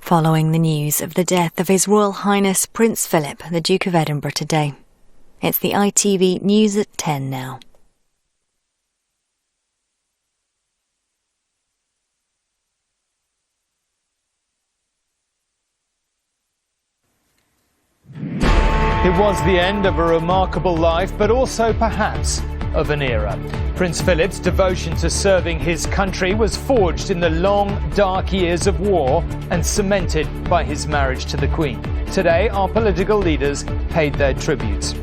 following the news of the death of His Royal Highness Prince Philip, the Duke of Edinburgh, today. It's the ITV News at 10 now. It was the end of a remarkable life, but also perhaps of an era. Prince Philip's devotion to serving his country was forged in the long, dark years of war and cemented by his marriage to the Queen. Today, our political leaders paid their tributes.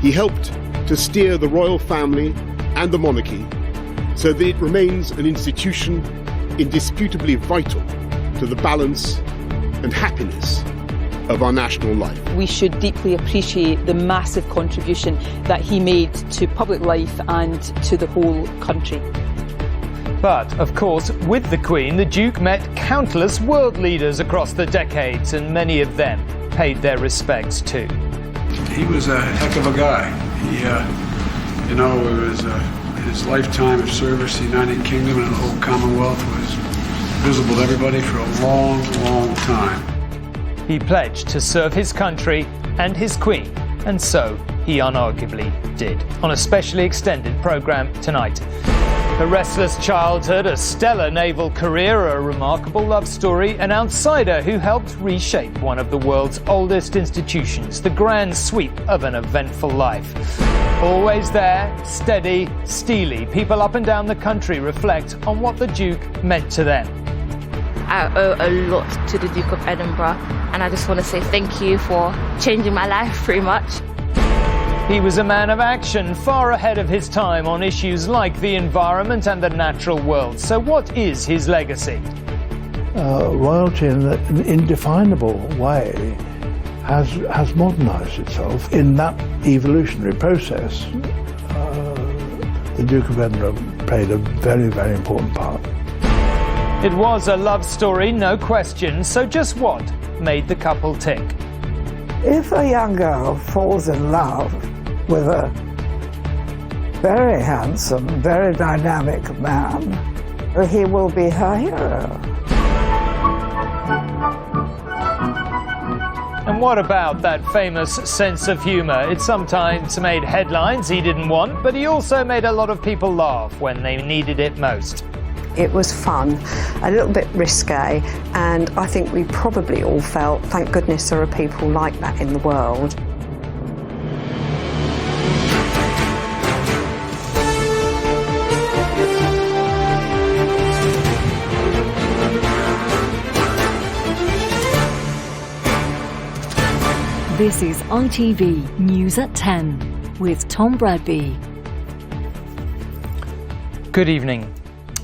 He helped to steer the royal family and the monarchy so that it remains an institution indisputably vital to the balance and happiness of our national life. We should deeply appreciate the massive contribution that he made to public life and to the whole country. But, of course, with the Queen, the Duke met countless world leaders across the decades, and many of them paid their respects too. He was a heck of a guy. It was his lifetime of service to the United Kingdom and the whole Commonwealth was visible to everybody for a long, long time. He pledged to serve his country and his Queen, and so he unarguably did. On a specially extended programme tonight. A restless childhood, a stellar naval career, a remarkable love story, an outsider who helped reshape one of the world's oldest institutions, the grand sweep of an eventful life. Always there, steady, steely, people up and down the country reflect on what the Duke meant to them. I owe a lot to the Duke of Edinburgh, and I just want to say thank you for changing my life pretty much. He was a man of action, far ahead of his time on issues like the environment and the natural world. So what is his legacy? Royalty in an indefinable way has modernised itself. In that evolutionary process, the Duke of Edinburgh played a very, very important part. It was a love story, no question. So just what made the couple tick? If a young girl falls in love with a very handsome, very dynamic man, he will be her hero. And what about that famous sense of humour? It sometimes made headlines he didn't want, but he also made a lot of people laugh when they needed it most. It was fun, a little bit risque, and I think we probably all felt, thank goodness there are people like that in the world. This is ITV News at 10 with Tom Bradby. Good evening.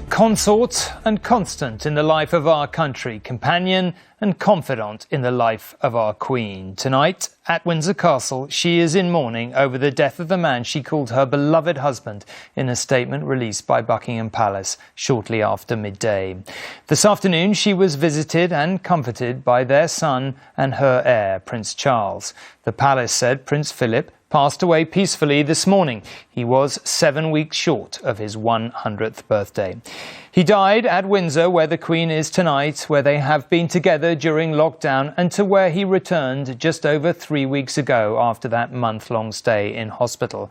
Consort and constant in the life of our country, companion and confidant in the life of our Queen. Tonight, at Windsor Castle, she is in mourning over the death of the man she called her beloved husband in a statement released by Buckingham Palace shortly after midday. This afternoon, she was visited and comforted by their son and her heir, Prince Charles. The palace said Prince Philip passed away peacefully this morning. He was 7 weeks short of his 100th birthday. He died at Windsor, where the Queen is tonight, where they have been together during lockdown, and to where he returned just over 3 weeks ago after that month-long stay in hospital.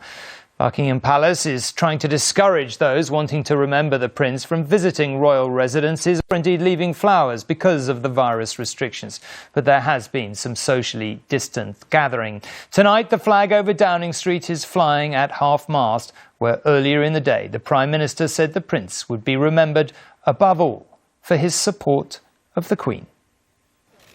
Buckingham Palace is trying to discourage those wanting to remember the Prince from visiting royal residences or indeed leaving flowers because of the virus restrictions. But there has been some socially distant gathering. Tonight, the flag over Downing Street is flying at half-mast, where earlier in the day the Prime Minister said the Prince would be remembered above all for his support of the Queen.